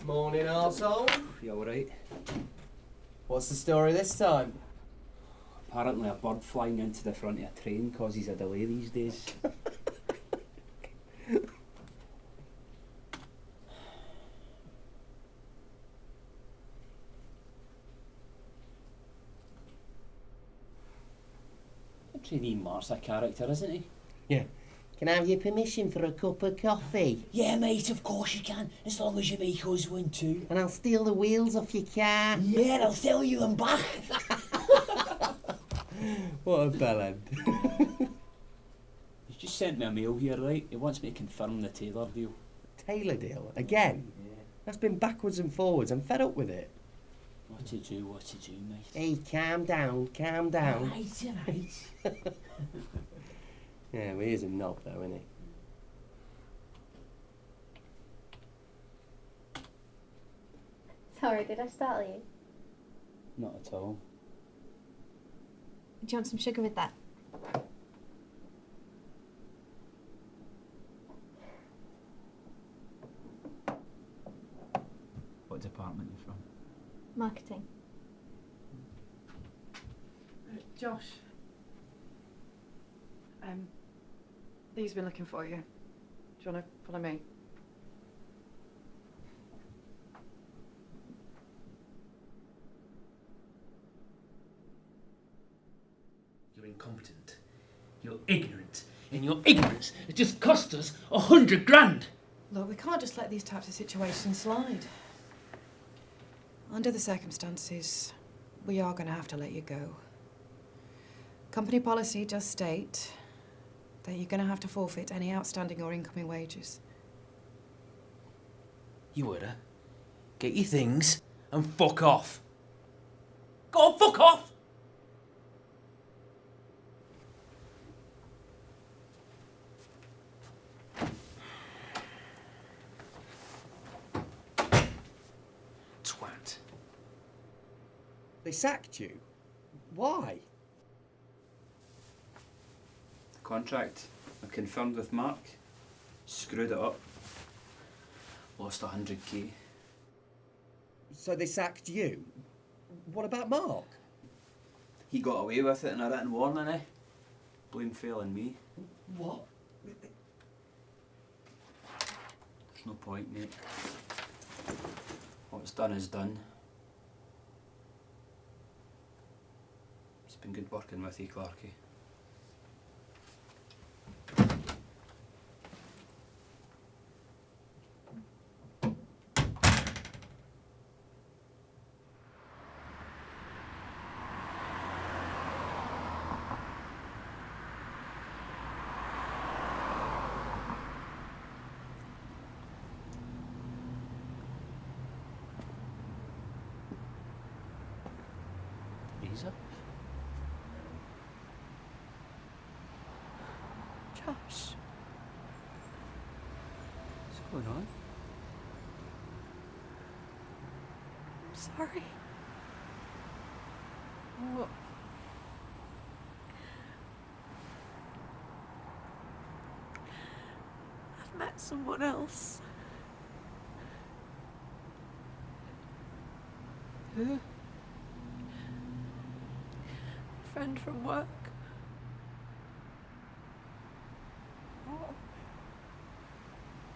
Morning, arsehole. You alright? What's the story this time? Apparently a bird flying into the front of a train causes a delay these days. Trainee Mark's a character, isn't he? Yeah. Can I have your permission for a cup of coffee? Yeah, mate, of course you can, as long as you make us one too. And I'll steal the wheels off your car. Yeah, and I'll sell you them back. What a bellend. He's just sent me a mail here, right? He wants me to confirm the Taylor deal. Taylor deal? Again? Yeah. That's been backwards and forwards. I'm fed up with it. What to do, mate? Hey, calm down, calm down. Right. Yeah, well, he is a knob though, isn't he? Sorry, did I startle you? Not at all. Do you want some sugar with that? What department are you from? Marketing. Josh. Lee's been looking for you. Do you want to follow me? You're incompetent. You're ignorant. And your ignorance has just cost us 100 grand. Look, we can't just let these types of situations slide. Under the circumstances, we are going to have to let you go. Company policy does state that you're going to have to forfeit any outstanding or incoming wages. You oughta get your things and fuck off. Go on, fuck off! Twat. They sacked you? Why? Contract. I confirmed with Mark. Screwed it up. Lost 100k. So they sacked you? What about Mark? He got away with it in a written warning, eh? Blame fell on me. What? There's no point, mate. What's done is done. It's been good working with you, Clarke. Teresa? Josh. What's going on? I'm sorry. What? I've met someone else. Who? A friend from work.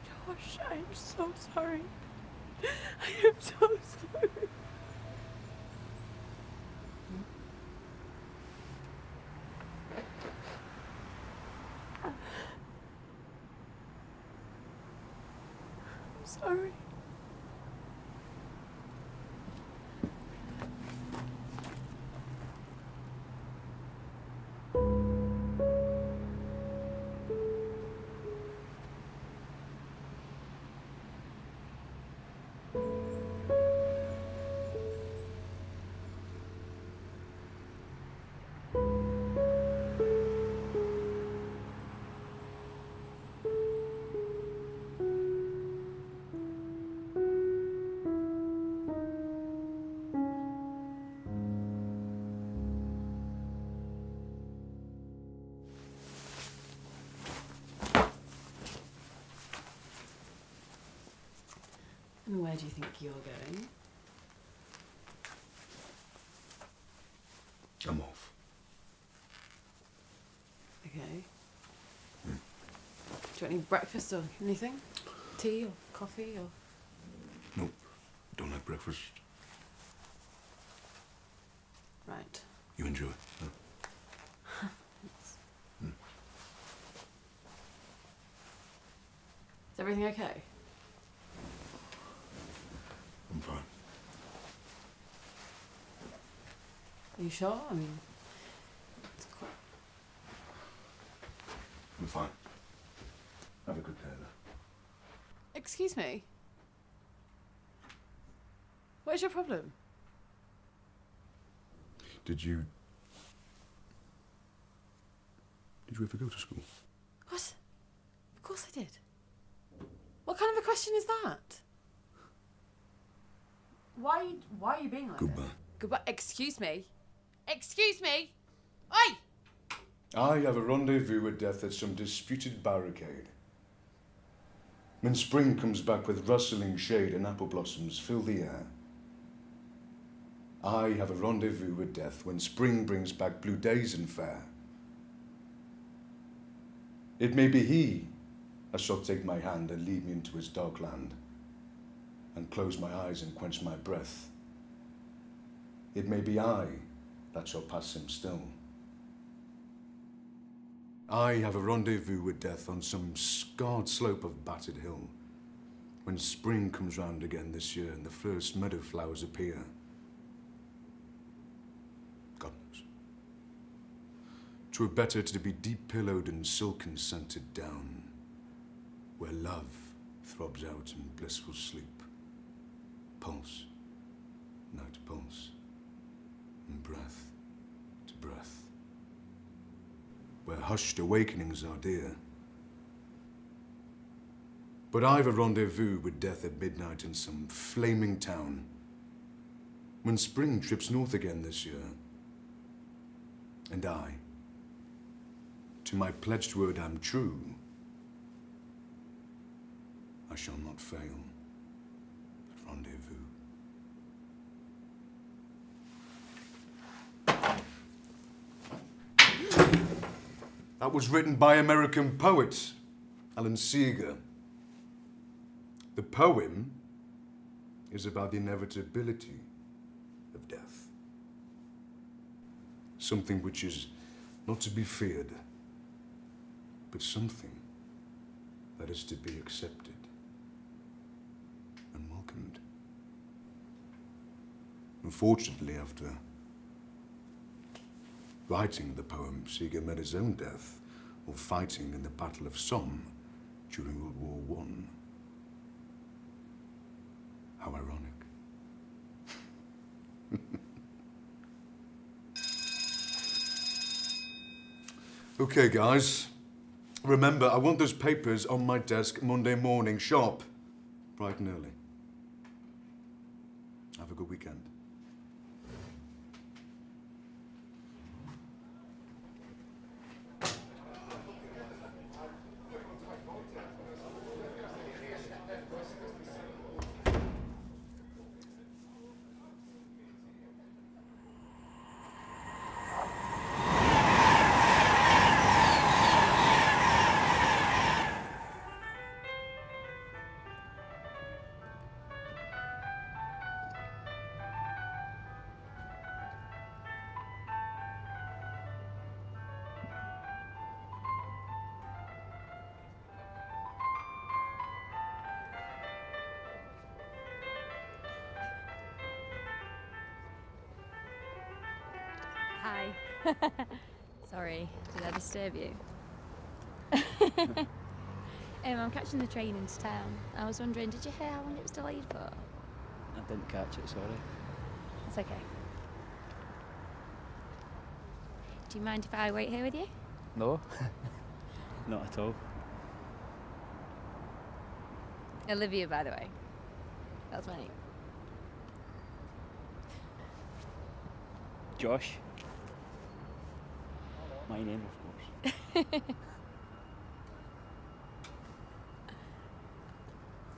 Josh, I am so sorry. I am so sorry. I'm sorry. And where do you think you're going? I'm off. Okay. Do you want any breakfast or anything? Tea or coffee or... Nope. Don't like breakfast. Right. You enjoy. Huh? Is everything okay? I'm fine. Are you sure? I mean, it's quite... I'm fine. Have a good day, though. Excuse me? What is your problem? Did you ever go to school? What? Of course I did. What kind of a question is that? Why are you being like Goodbye. this? Goodbye. Excuse me. Excuse me. Oi! I have a rendezvous with death at some disputed barricade. When spring comes back with rustling shade and apple blossoms fill the air. I have a rendezvous with death when spring brings back blue days and fair. It may be he that shall take my hand and lead me into his dark land, and close my eyes and quench my breath. It may be I that shall pass him still. I have a rendezvous with death on some scarred slope of battered hill, when spring comes round again this year and the first meadow flowers appear. God knows. 'Twere better to be deep-pillowed and silken-scented down, where love throbs out in blissful sleep, pulse, night pulse, and breath to breath, where hushed awakenings are dear. But I've a rendezvous with death at midnight in some flaming town, when spring trips north again this year, and I, to my pledged word am true, I shall not fail at rendezvous. That was written by American poet Alan Seeger. The poem is about the inevitability of death. Something which is not to be feared, but something that is to be accepted and welcomed. Unfortunately, after writing the poem, Seeger met his own death while fighting in the Battle of Somme during World War I. How ironic. Okay, guys. Remember, I want those papers on my desk Monday morning, sharp, bright and early. Have a good weekend. Hi. Sorry, did I disturb you? I'm catching the train into town. I was wondering, did you hear how long it was delayed for? I didn't catch it, sorry. It's okay. Do you mind if I wait here with you? No, not at all. Olivia, by the way. That's my name. Josh. My name, of course.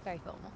Very formal.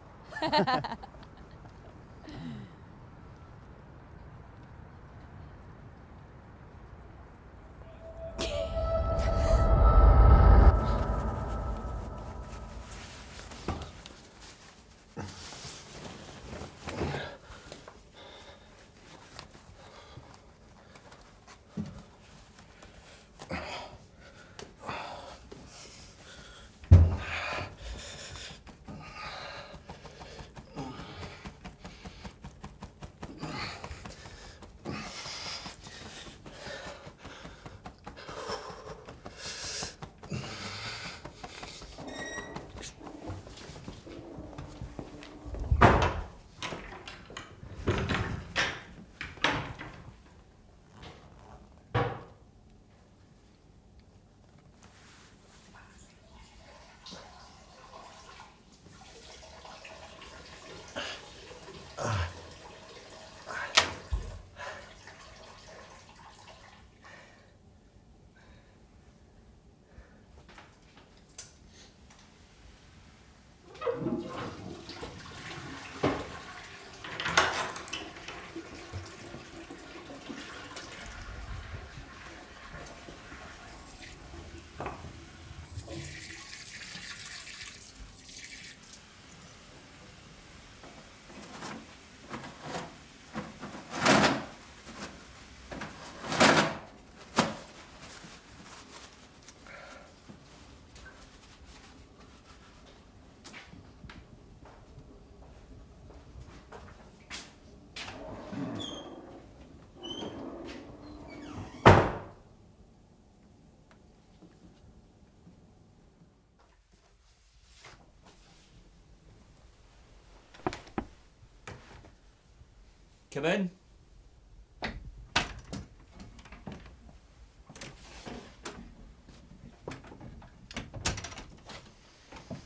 Come in.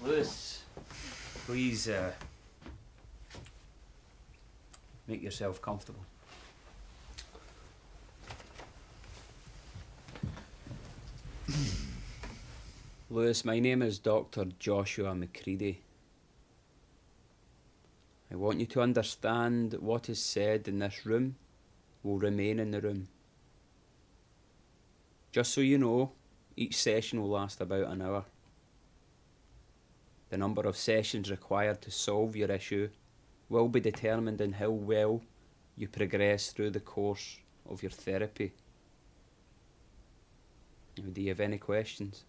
Louise, please make yourself comfortable. Louise, my name is Dr. Joshua McCredie. I want you to understand what is said in this room will remain in the room. Just so you know, each session will last about an hour. The number of sessions required to solve your issue will be determined in how well you progress through the course of your therapy. Now, do you have any questions?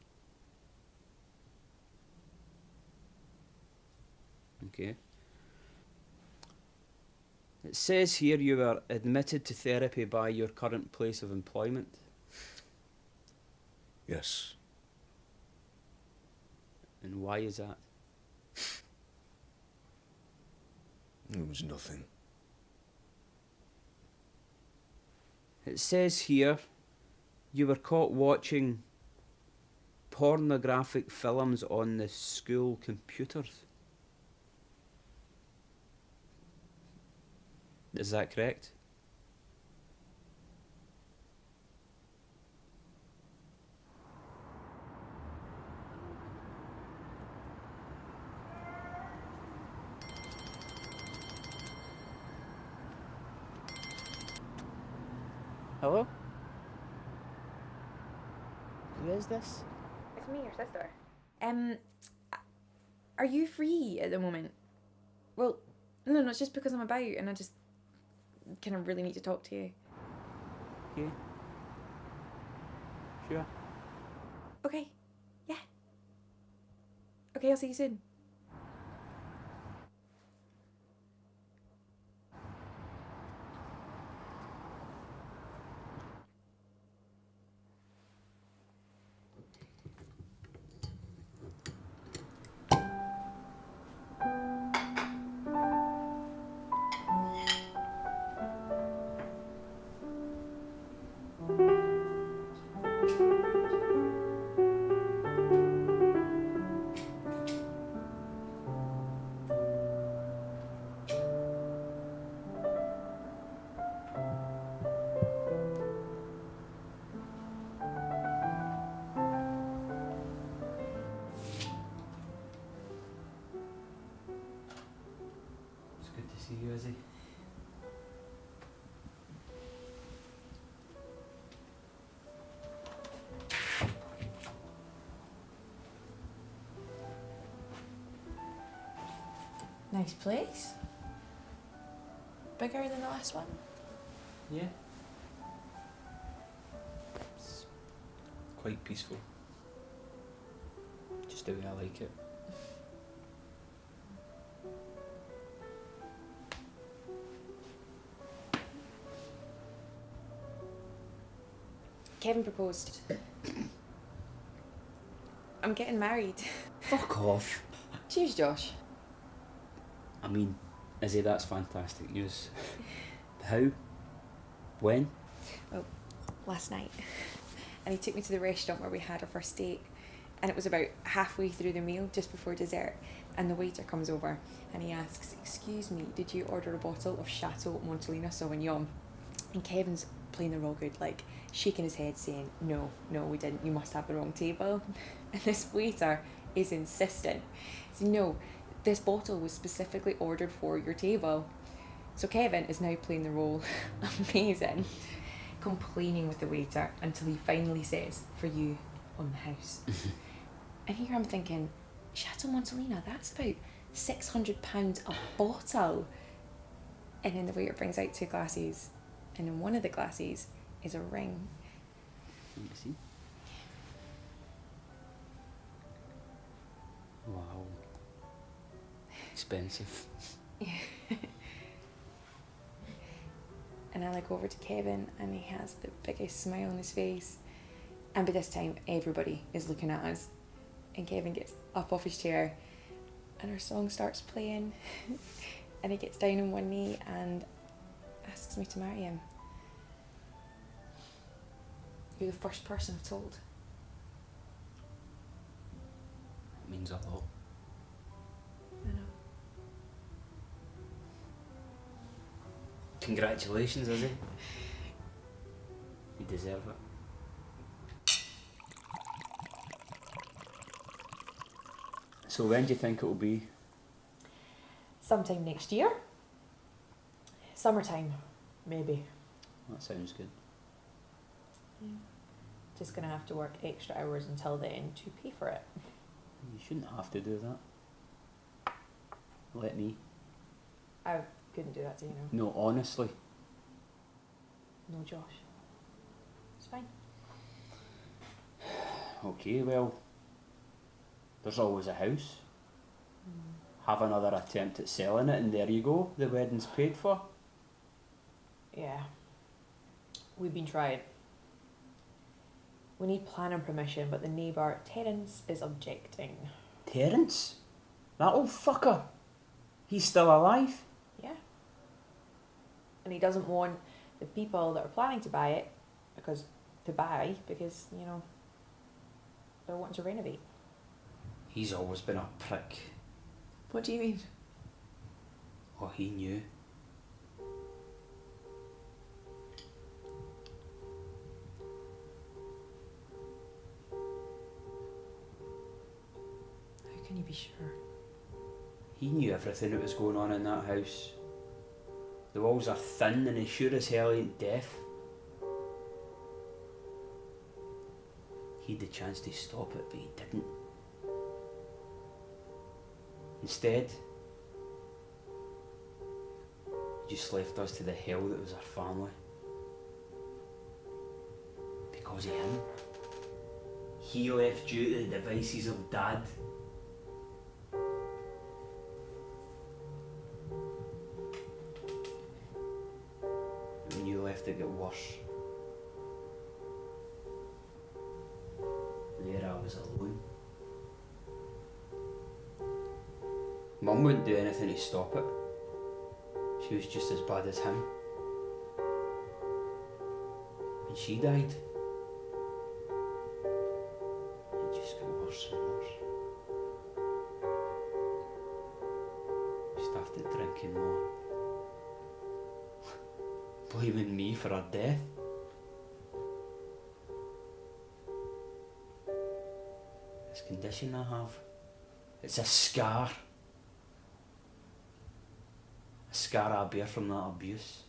Okay. It says here you were admitted to therapy by your current place of employment. Yes. And why is that? It was nothing. It says here you were caught watching pornographic films on the school computers. Is that correct? Hello? Who is this? It's me, your sister. Are you free at the moment? Well, no, it's just because I'm about and I just kind of really need to talk to you. Okay. Sure. Okay. Yeah. Okay, I'll see you soon. see you, is he? Nice place. Bigger than the last one. Yeah. It's quite peaceful. Just the way I like it. Kevin proposed. I'm getting married. Fuck off. Cheers, Josh. I mean, Izzy, that's fantastic news. How? When? Well, last night. And he took me to the restaurant where we had our first date. And it was about halfway through the meal, just before dessert. And the waiter comes over and he asks, "Excuse me, did you order a bottle of Chateau Montelena Sauvignon?" And Kevin's playing the role good, like shaking his head saying, no, we didn't, you must have the wrong table. And this waiter is insistent. He said, "No, this bottle was specifically ordered for your table." So Kevin is now playing the role amazing, complaining with the waiter until he finally says, "For you on the house." And here I'm thinking, Chateau Montelena, that's about £600 a bottle. And then the waiter brings out 2 glasses, and in one of the glasses is a ring. Let me see. Wow. Expensive. And I look over to Kevin and he has the biggest smile on his face. And by this time, everybody is looking at us. And Kevin gets up off his chair and our song starts playing. And he gets down on one knee and asks me to marry him. You're the first person I've told. It means a lot. I know. Congratulations, Izzy. You deserve it. So when do you think it will be? Sometime next year. Summertime, maybe. That sounds good. Yeah. Just gonna have to work extra hours until then to pay for it. You shouldn't have to do that. Let me. I couldn't do that to you, know. No, honestly. No, Josh. It's fine. Okay, well, there's always a house. Have another attempt at selling it and there you go, the wedding's paid for. Yeah. We've been trying. We need planning permission, but the neighbour, Terence, is objecting. Terence? That old fucker? He's still alive? Yeah. And he doesn't want the people that are planning to buy it, because, you know, they're wanting to renovate. He's always been a prick. What do you mean? Oh, he knew. How can you be sure? He knew everything that was going on in that house. The walls are thin and he sure as hell ain't deaf. He had the chance to stop it, but he didn't. Instead, he just left us to the hell that was our family. Because of him. He left you to the devices of Dad. When you left, it got worse. There I was alone. Mum wouldn't do anything to stop it. She was just as bad as him. And she died. It just got worse and worse. She started drinking more. Blaming me for her death. This condition I have, it's a scar. A scar I bear from that abuse.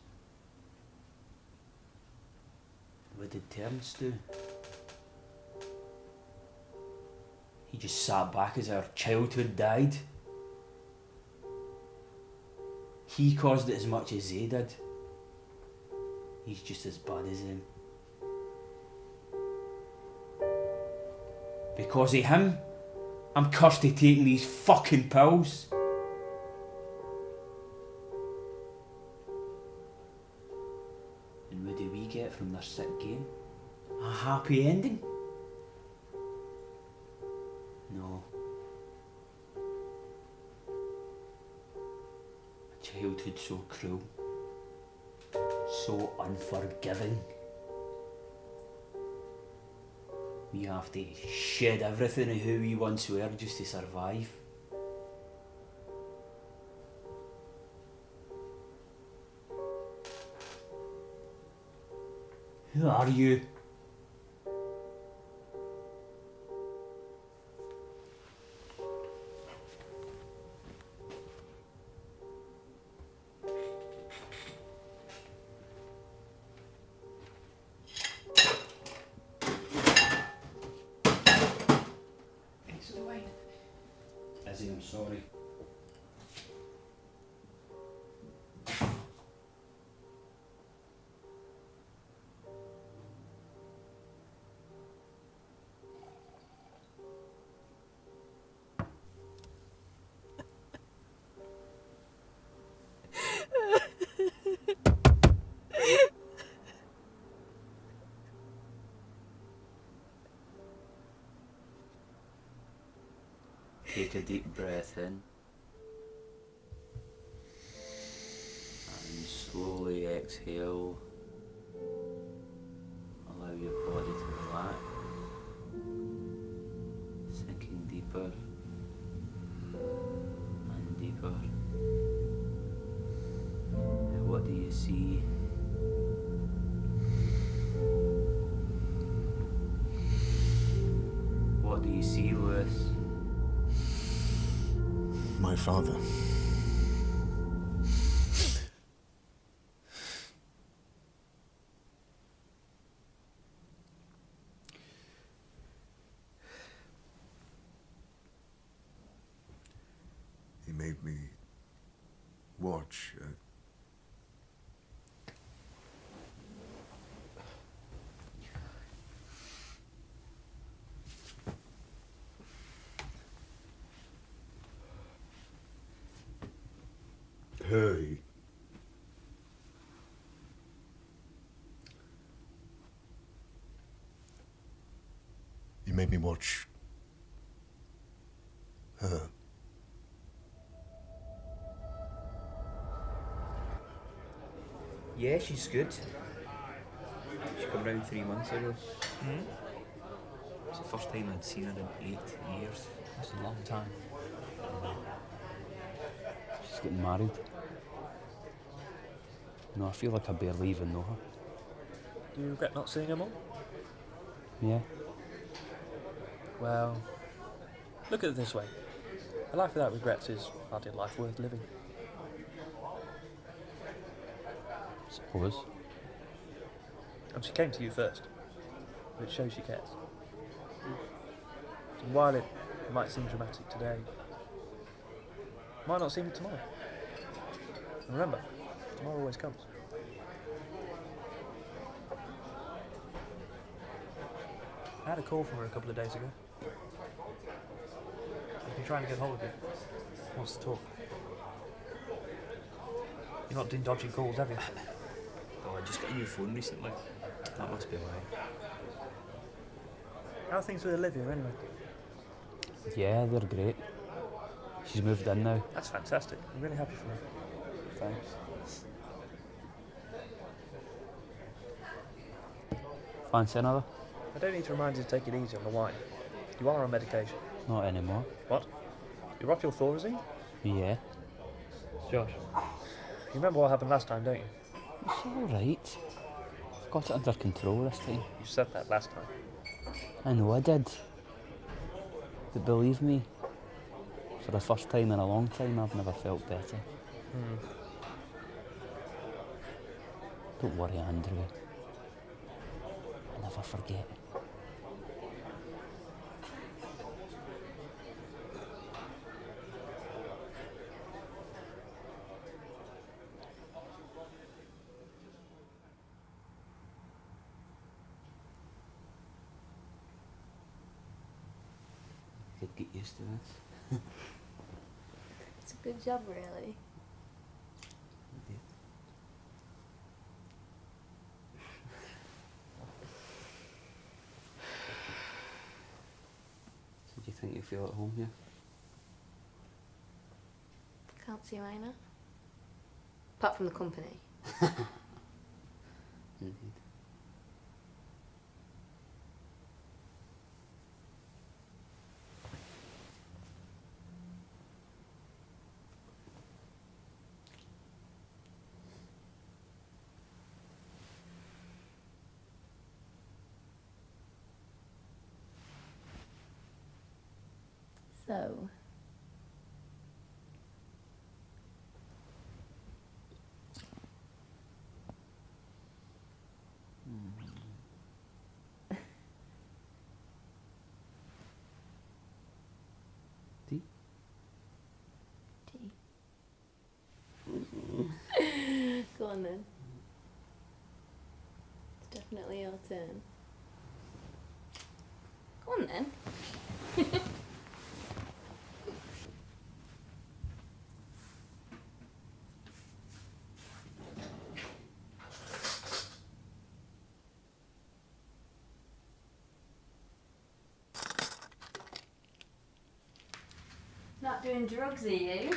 What did Terence do? He just sat back as our childhood died. He caused it as much as they did. He's just as bad as them. Because of him, I'm cursed to taking these fucking pills. And what do we get from their sick game? A happy ending? No. A childhood so cruel. So unforgiving. We have to shed everything of who we once were just to survive. Who are you? I'm sorry. Take a deep breath in and slowly exhale. Allow your body to relax, sinking deeper and deeper. What do you see? What do you see, Louise? My father. He made me watch. Hurry. You made me watch her. Yeah, she's good. She came round 3 months ago. It's the first time I'd seen her in 8 years. That's a long time. She's getting married. No, I feel like I barely even know her. Do you regret not seeing her more? Yeah. Well, look at it this way. A life without regrets is hardly a life worth living. Suppose. And she came to you first, which shows she cares. And while it might seem dramatic today, it might not seem it tomorrow. And remember, tomorrow always comes. I had a call from her a couple of days ago. I've been trying to get hold of you. Wants to talk. You're not doing dodgy calls, have you? Oh, I just got a new phone recently. That must be why. How are things with Olivia, anyway? Yeah, they're great. She's moved in now. That's fantastic. I'm really happy for her. Thanks. Fancy another? I don't need to remind you to take it easy on the wine. You are on medication. Not anymore. What? You're off your Thorazine? Yeah. Josh, you remember what happened last time, don't you? It's alright. I've got it under control this time. You said that last time. I know I did. But believe me, for the first time in a long time, I've never felt better. Don't worry, Andrew. I'll never forget. I could get used to this. It's a good job, really. So do you think you feel at home here? Can't see why not. Apart from the company. Indeed. So, Tea? tea. Go on then. It's definitely your turn. Go on then. Not doing drugs, are you?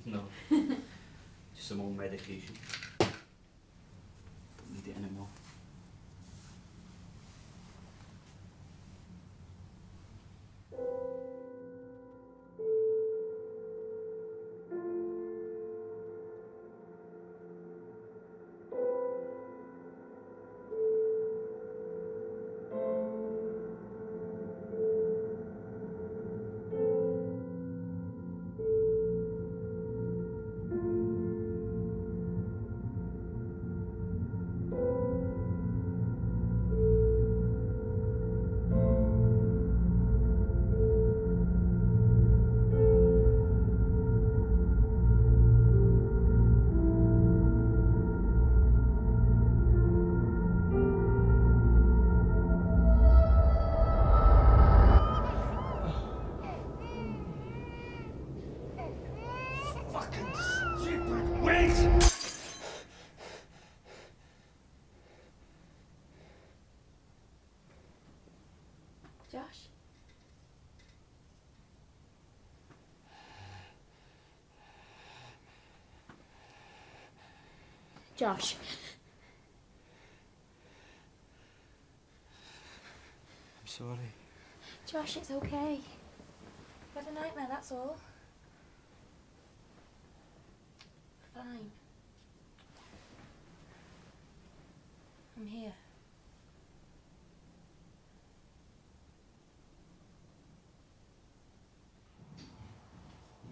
No. Just some old medication. Don't need it anymore. Josh? Josh. I'm sorry. Josh, it's okay. I've had a nightmare, that's all. Fine. I'm here.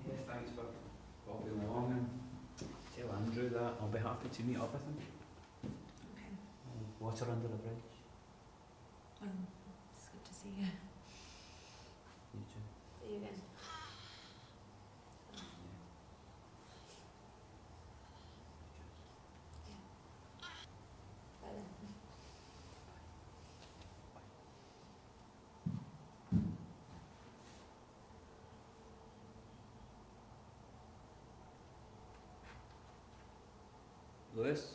Yeah, thanks for popping along and tell Andrew that I'll be happy to meet up with him. Okay. Water under the bridge. It's good to see you. You too. See you again. Bye then. Louise?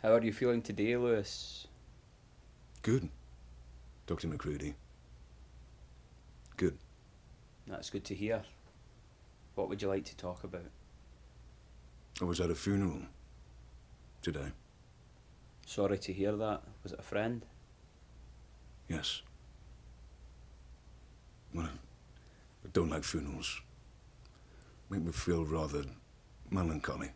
How are you feeling today, Louis? Good, Dr. McCredie. Good. That's good to hear. What would you like to talk about? I was at a funeral today. Sorry to hear that. Was it a friend? Yes. Well, a don't like funerals. Make me feel rather melancholy.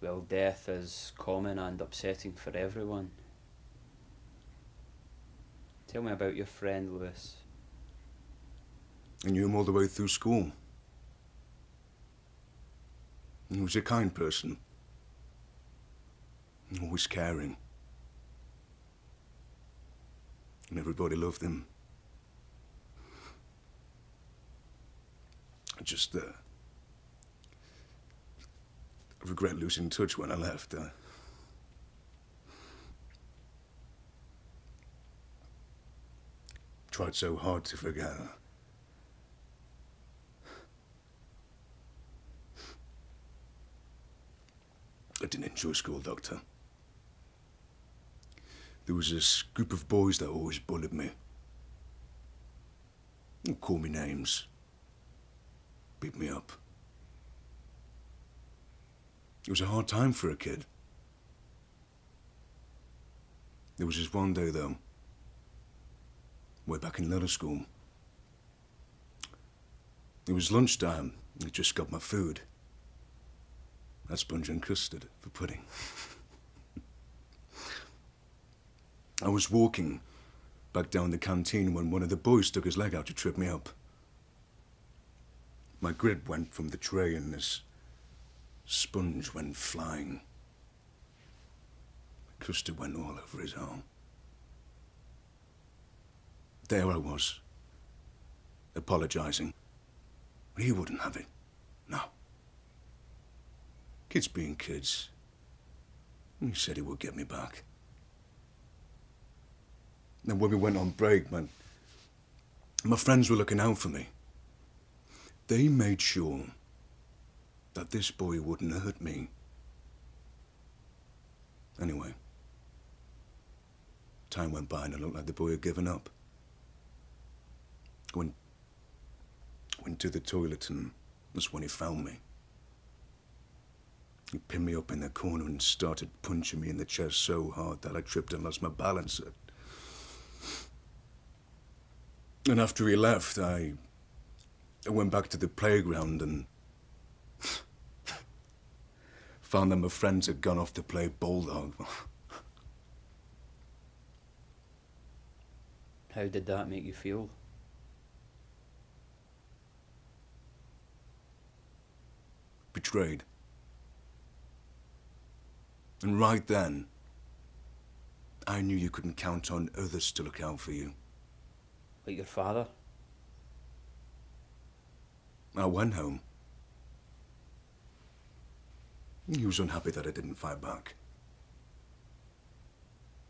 Well, death is common and upsetting for everyone. Tell me about your friend, Lewis. I knew him all the way through school. He was a kind person. Always caring. And everybody loved him. I just, I regret losing touch when I left. Tried so hard to forget. I didn't enjoy school, Doctor. There was this group of boys that always bullied me. They'd call me names. Beat me up. It was a hard time for a kid. There was this one day, though, way back in little school. It was lunchtime. I just got my food. I had sponge and custard for pudding. I was walking back down the canteen when one of the boys stuck his leg out to trip me up. My grid went from the tray and this sponge went flying. Custard went all over his arm. There I was, apologizing. But he wouldn't have it. No. Kids being kids. He said he would get me back. And when we went on break, my friends were looking out for me. They made sure that this boy wouldn't hurt me. Anyway, time went by and it looked like the boy had given up. Went to the toilet and that's when he found me. He pinned me up in the corner and started punching me in the chest so hard that I tripped and lost my balance. And after he left, I went back to the playground and found that my friends had gone off to play bulldog. How did that make you feel? Betrayed. And right then, I knew you couldn't count on others to look out for you. Like your father? I went home. He was unhappy that I didn't fight back.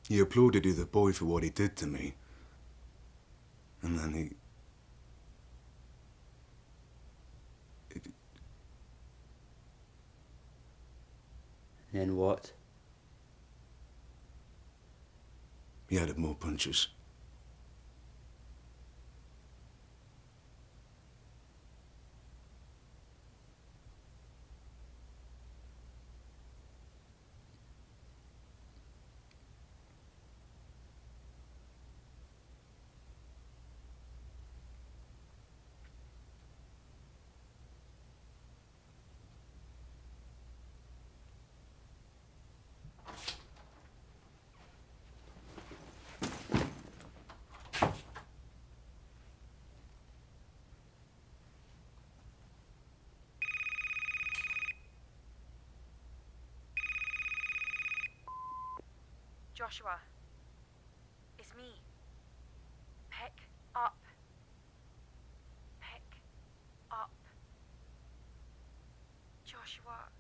He applauded the boy for what he did to me. And then he... Then what? He added more punches. Joshua, it's me. Pick up. Pick up. Joshua,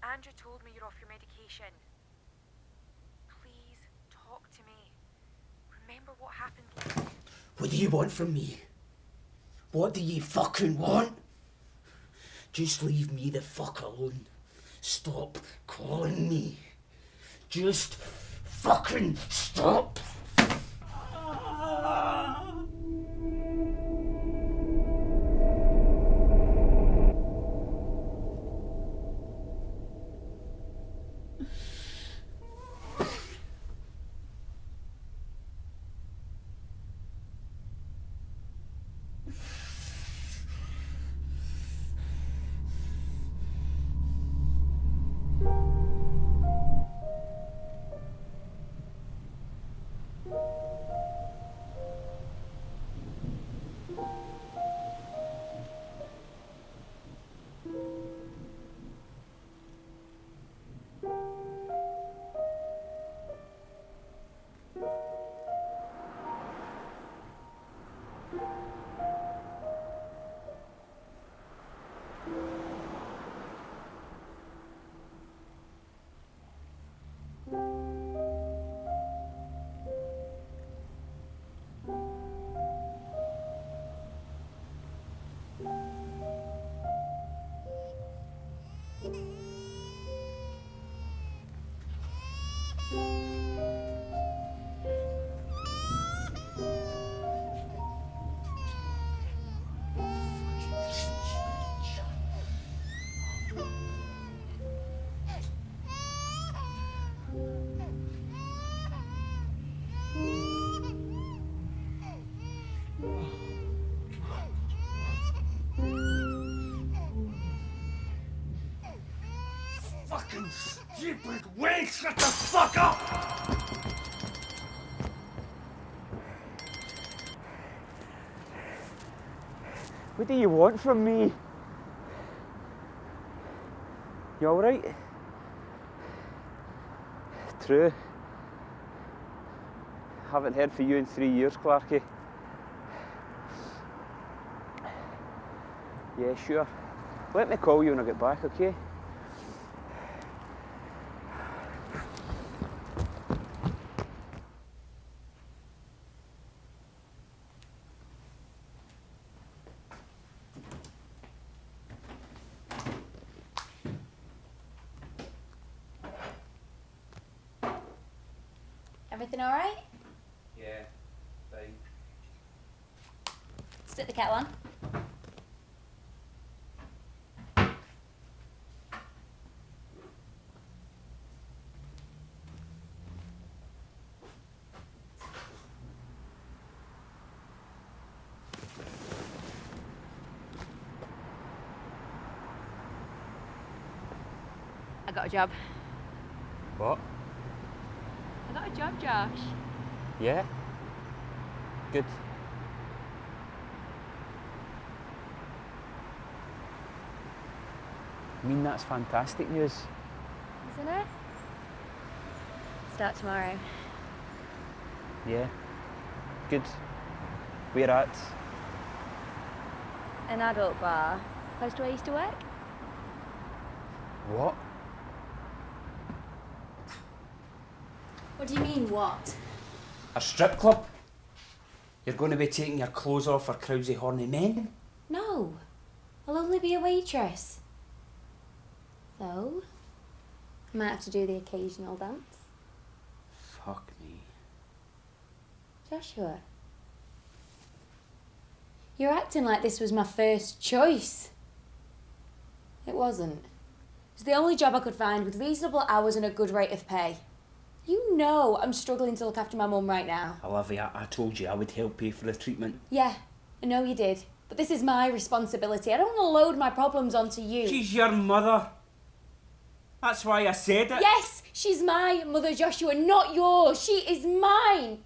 Andrew told me you're off your medication. Please talk to me. Remember what happened last night. What do you want from me? What do you fucking want? Just leave me the fuck alone. Stop calling me. Just fucking stop. Fucking stupid wig! Shut the fuck up! What do you want from me? You alright? True. Haven't heard from you in 3 years, Clarke. Yeah, sure. Let me call you when I get back, okay? Everything all right? Yeah, fine. Stick the kettle on. I got a job. What? I got a job, Josh. Yeah? Good. I mean, that's fantastic news. Isn't it? Start tomorrow. Yeah. Good. Where at? An adult bar, close to where I used to work. What? What do you mean, what? A strip club? You're going to be taking your clothes off for crowds of horny men? No, I'll only be a waitress. Though, I might have to do the occasional dance. Fuck me. Joshua, you're acting like this was my first choice. It wasn't. It's the only job I could find with reasonable hours and a good rate of pay. You know I'm struggling to look after my mum right now. Olivia, I told you I would help pay for the treatment. Yeah, I know you did. But this is my responsibility. I don't want to load my problems onto you. She's your mother. That's why I said it. Yes, she's my mother, Joshua, not yours. She is mine.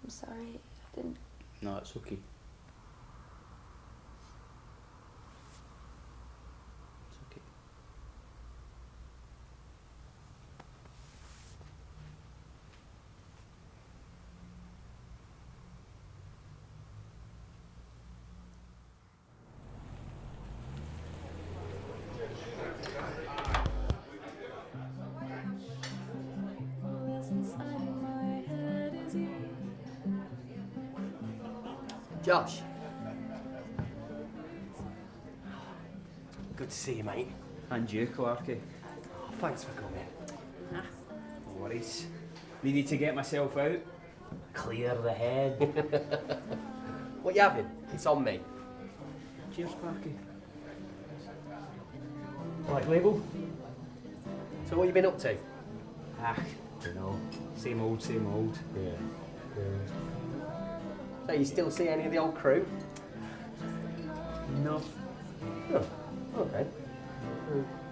I'm sorry, I didn't... No, it's okay. It's okay. Josh. Good to see you, mate. And you, Clarke. Thanks for coming. No worries. Needed to get myself out. Clear the head. What you having? It's on me. Cheers, Clarke. Like label? So what you been up to? Dunno. Same old, same old. Yeah. So you still see any of the old crew? No. Oh, okay.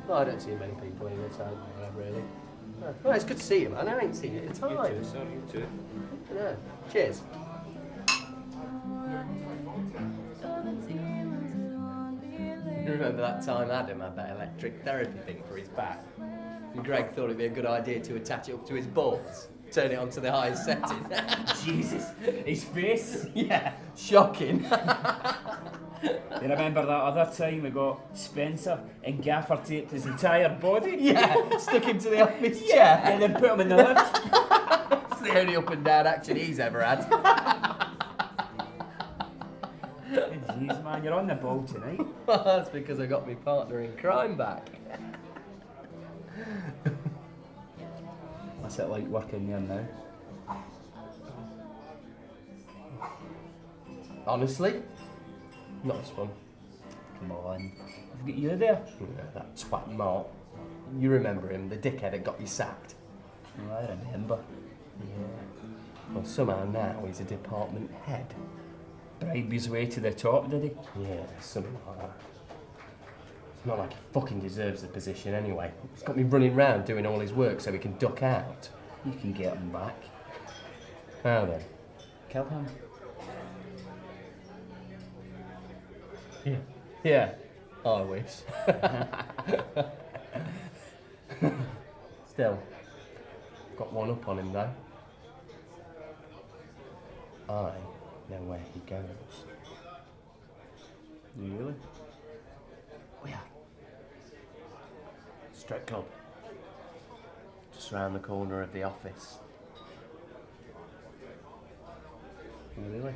Well, I don't see many people in this time, really. Well, it's good to see you, man. I ain't seen you in time. You too, sir. You too. Yeah. Cheers. You remember that time Adam had that electric therapy thing for his back? And Greg thought it'd be a good idea to attach it up to his balls. Turn it onto the highest setting. Jesus. His face? Yeah. Shocking. You remember that other time we got Spencer and gaffer taped his entire body? Yeah. Stuck him to the office chair. And then put him in the lift. It's the only up and down action he's ever had. Jeez, man, you're on the ball tonight. That's because I got my partner in crime back. What's it like working there now? Honestly, not as fun. Come on. I've got you there. Yeah, that twat Mark. You remember him, the dickhead that got you sacked? Oh, I remember. Yeah. Well, somehow now he's a department head. Bribed his way to the top, did he? Yeah, something like that. It's not like he fucking deserves the position anyway. He's got me running round doing all his work so he can duck out. You can get him back. How then? Kill him. Yeah, I wish. Still, got one up on him though. I know where he goes. Really? Where? Strip club. Just round the corner of the office. Really?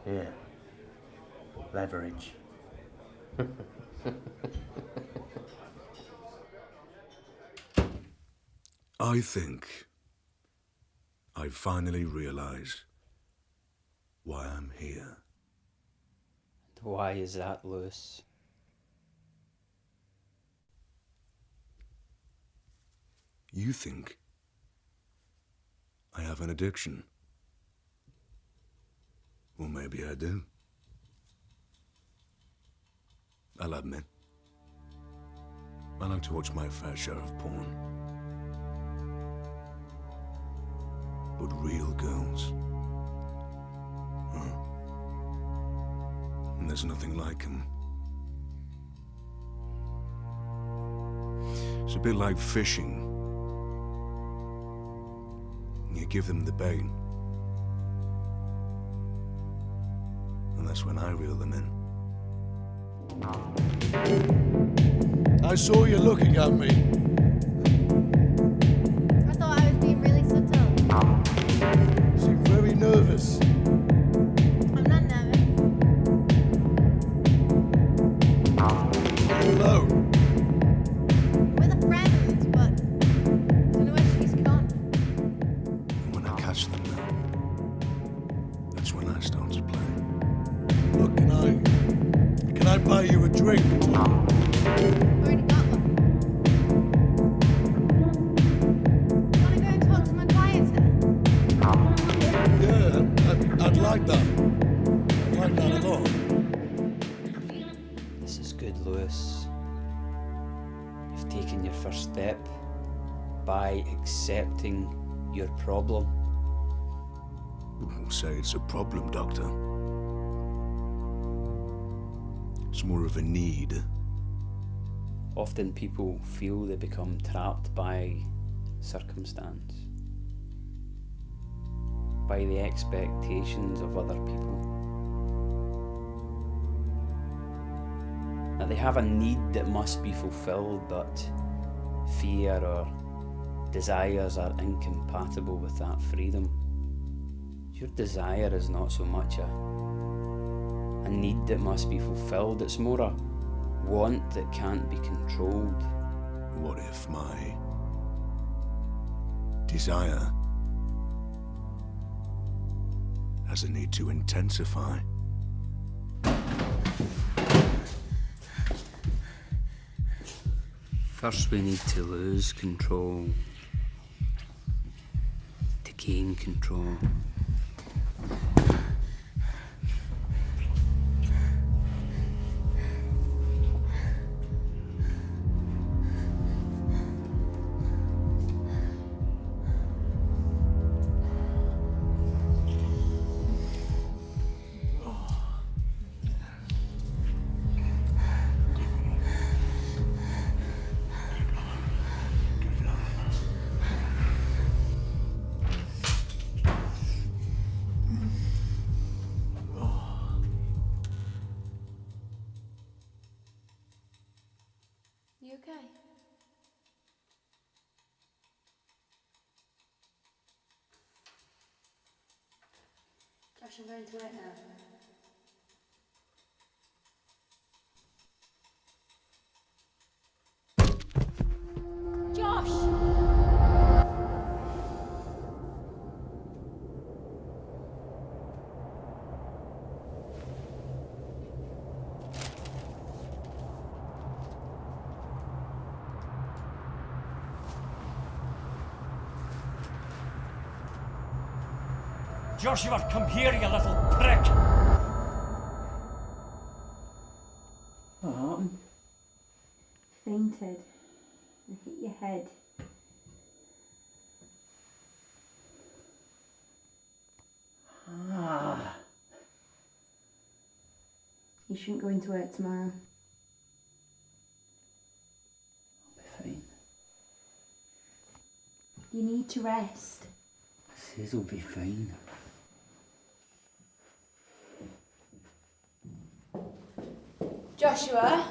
Yeah. Leverage. I think I finally realise why I'm here. Why is that, Lewis? You think I have an addiction? Well, maybe I do. I'll admit, I like to watch my fair share of porn. But real girls, and there's nothing like them. It's a bit like fishing. You give them the bait, and that's when I reel them in. I saw you looking at me. I thought I was being really subtle. You seem very nervous. I'm not nervous. You're alone. With a friend, but I don't know where she's gone. And when I catch them now, that's when I start to play. Look, can I buy you a drink? Already got one. Want to go and talk to my client? Yeah, I'd like that. I'd like that a lot. This is good, Lewis. You've taken your first step by accepting your problem. Wouldn't say it's a problem, Doctor. It's more of a need. Often people feel they become trapped by circumstance, by the expectations of other people. That they have a need that must be fulfilled, but fear or desires are incompatible with that freedom. Your desire is not so much a need that must be fulfilled, it's more a want that can't be controlled. What if my desire has a need to intensify? First we need to lose control, to gain control. You okay? Josh, I'm going to work now. Joshua, come here, you little prick! What happened? Fainted. I hit your head. Ah. You shouldn't go into work tomorrow. I'll be fine. You need to rest. Says I'll be fine. Joshua?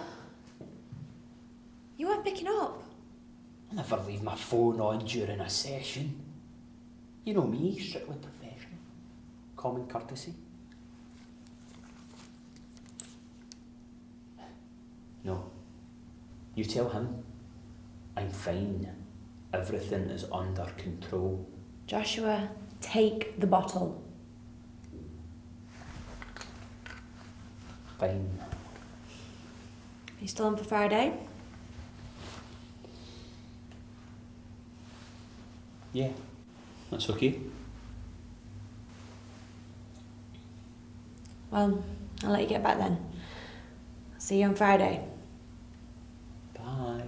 You weren't picking up. I never leave my phone on during a session. You know me, strictly professional. Common courtesy. No. You tell him I'm fine. Everything is under control. Joshua, take the bottle. Fine. Are you still on for Friday? Yeah, that's okay. Well, I'll let you get back then. I'll see you on Friday. Bye.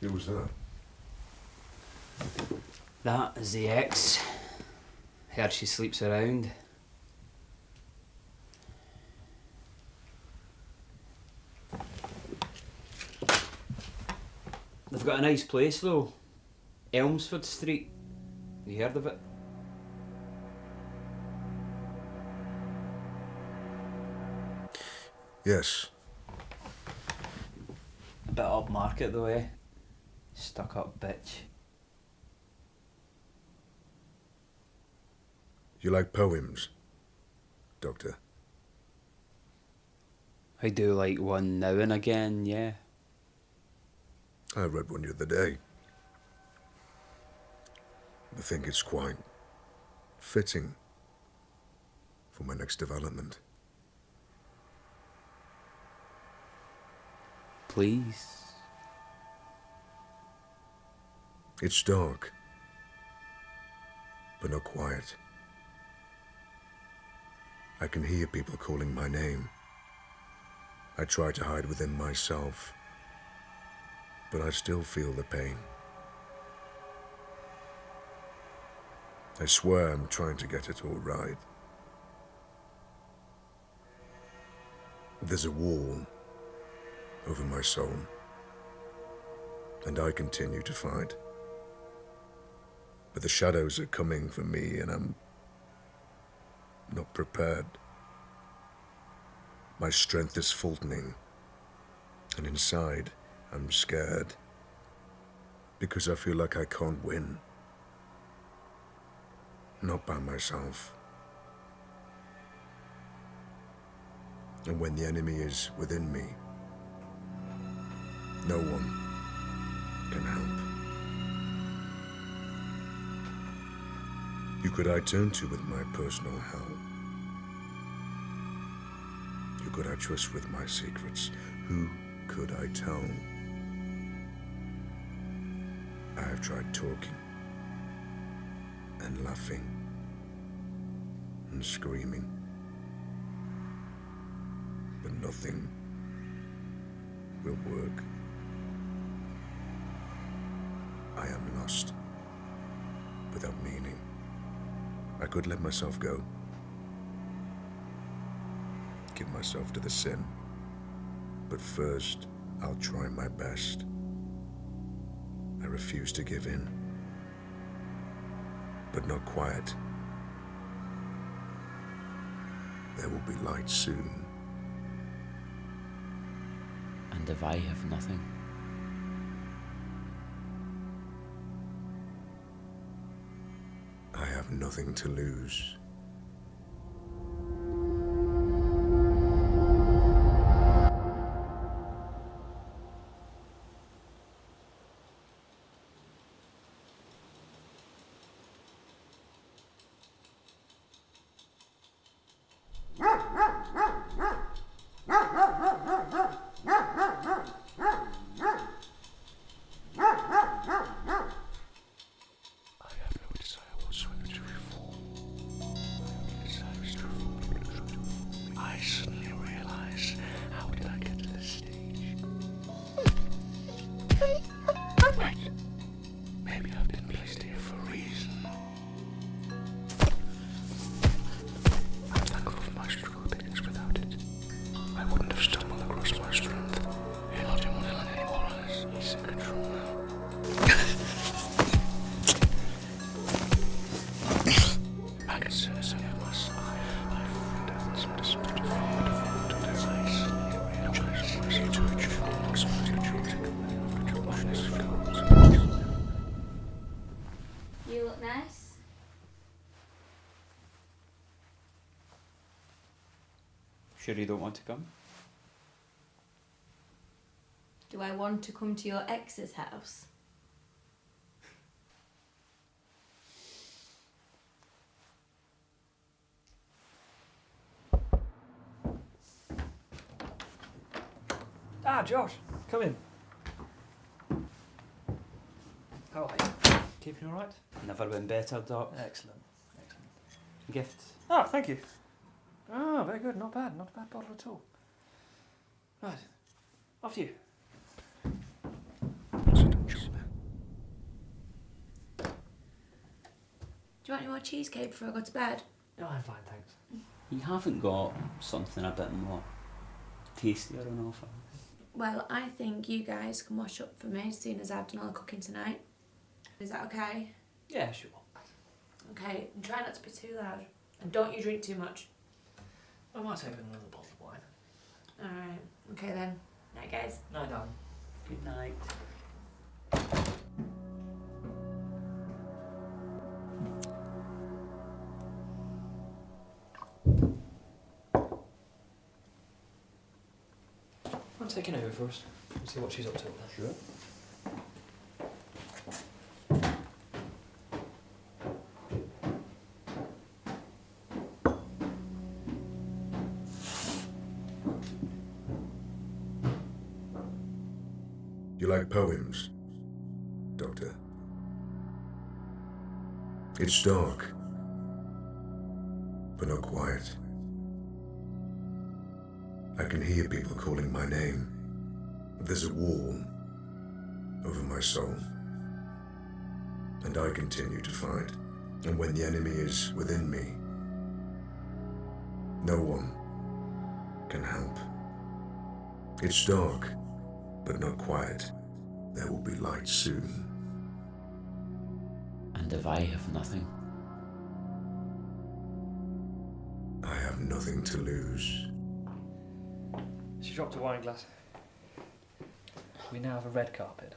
Who was that? That is the ex. Heard she sleeps around. They've got a nice place though. Elmsford Street. You heard of it? Yes. A bit upmarket though, eh? Stuck up bitch. You like poems, Doctor? I do like one now and again, yeah. I read one the other day. I think it's quite fitting for my next development. Please. It's dark, but not quiet. I can hear people calling my name. I try to hide within myself, but I still feel the pain. I swear I'm trying to get it all right. There's a wall over my soul, and I continue to fight. But the shadows are coming for me, and I'm not prepared. My strength is faltering, and inside I'm scared because I feel like I can't win. Not by myself. And when the enemy is within me, no one can help. Who could I turn to with my personal hell? Who could I trust with my secrets? Who could I tell? I have tried talking and laughing and screaming, but nothing will work. I am lost without meaning. I could let myself go, give myself to the sin, but first I'll try my best. I refuse to give in, but not quiet. There will be light soon. And if I have nothing? I have nothing to lose. You look nice. Sure you don't want to come? Do I want to come to your ex's house? Ah, Josh, come in. How are you? Keeping all right? Never been better, Doc. Excellent, excellent. Gift. Ah, thank you. Ah, very good. Not bad. Not a bad bottle at all. Right. Off you. Do you want any more cheesecake before I go to bed? No, I'm fine, thanks. You haven't got something a bit more tastier on offer? Well, I think you guys can wash up for me, seeing as I've done all the cooking tonight. Is that okay? Yeah, sure. Okay, and try not to be too loud. And don't you drink too much. I might open another bottle of wine. Alright, okay then. Night, guys. Night, darling. Good night. I'm taking over first and see what she's up to. Sure. You like poems, Doctor? It's dark, but not quiet. I can hear people calling my name. There's a wall over my soul, and I continue to fight. And when the enemy is within me, no one can help. It's dark, but not quiet. There will be light soon. And if I have nothing? I have nothing to lose. She dropped a wine glass. We now have a red carpet.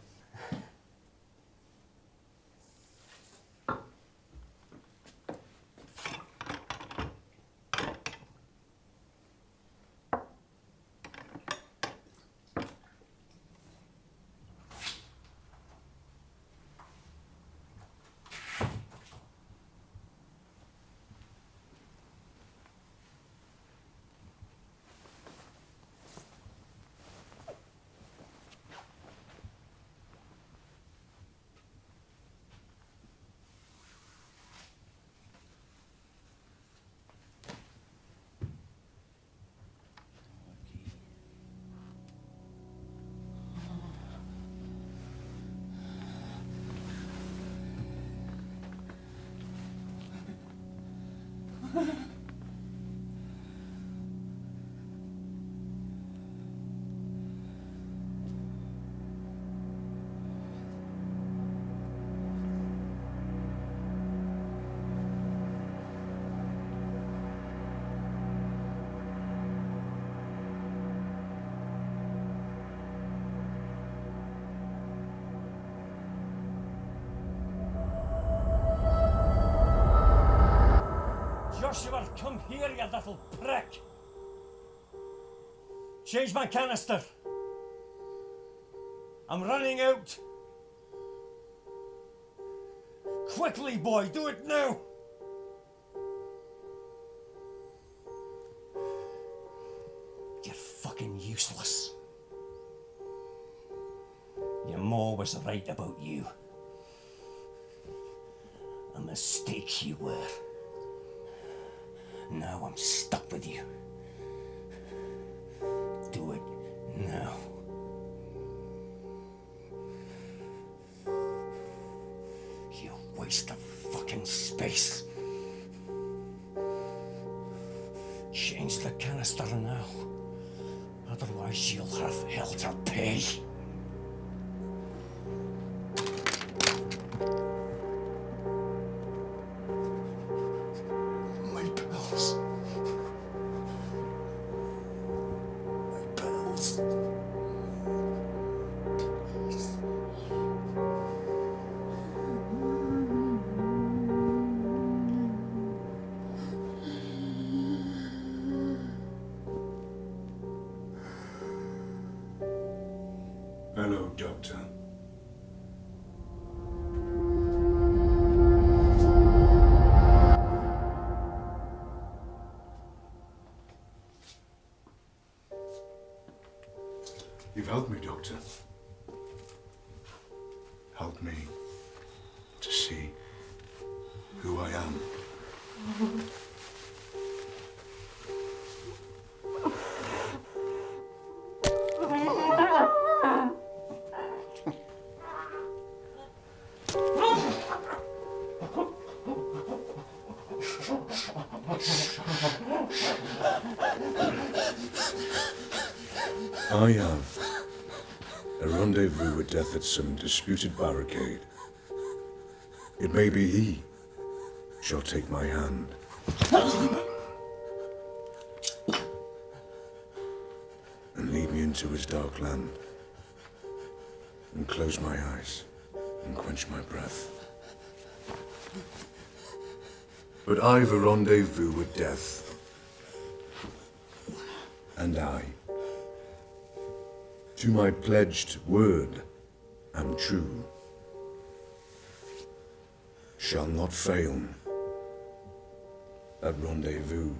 Joshua, come here, you little prick! Change my canister. I'm running out. Quickly, boy, do it now! You're fucking useless. Your ma was right about you. A mistake you were. Now I'm stuck with you. Do it now. You waste of fucking space. Change the canister now. Otherwise you'll have hell to pay. to see who I am. I have a rendezvous with death at some disputed barricade. It may be he shall take my hand. And lead me into his dark land. And close my eyes and quench my breath. But I've a rendezvous with death. And I, to my pledged word, am true. Shall not fail at rendezvous.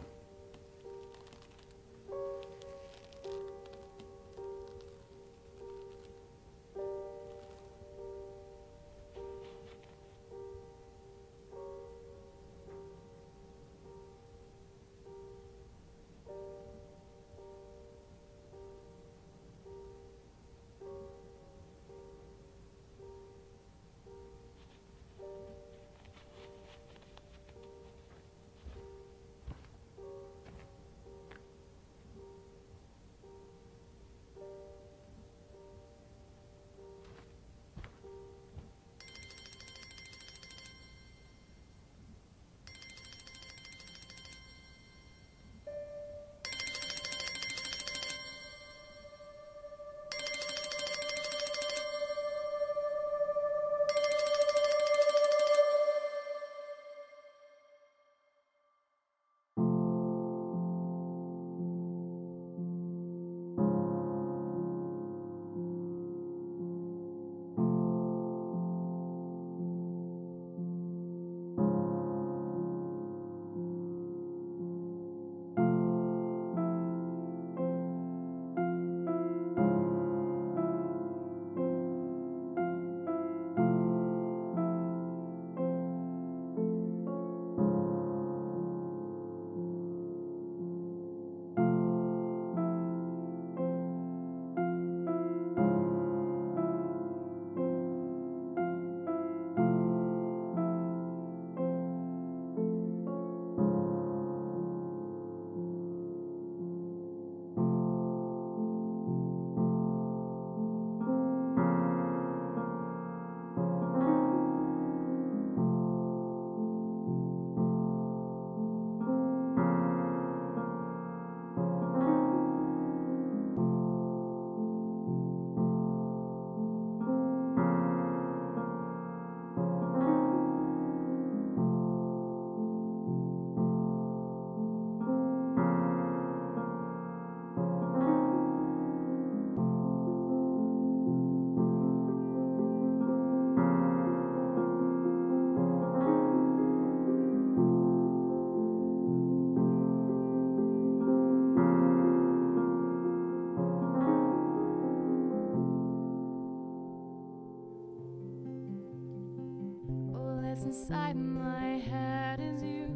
Inside my head is you.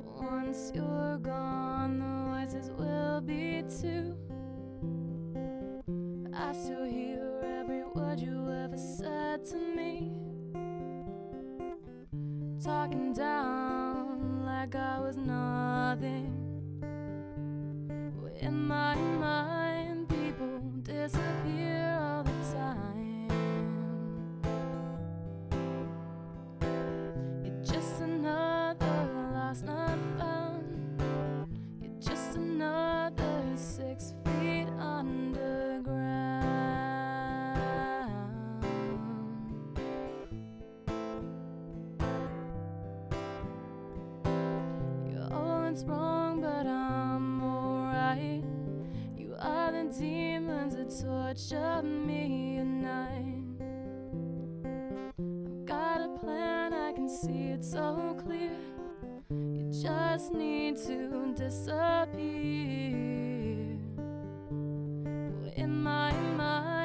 Once you're gone, the voices will be too. I still hear every word you ever said to me. Talking down like I was nothing. In my mind, people disappear all the time. Just another lost, not found. You're just another 6 feet underground. You're all that's wrong, but I'm alright. You are the demons that torture me at night. I've got a plan, I can see it so clear. You just need to disappear. In my mind.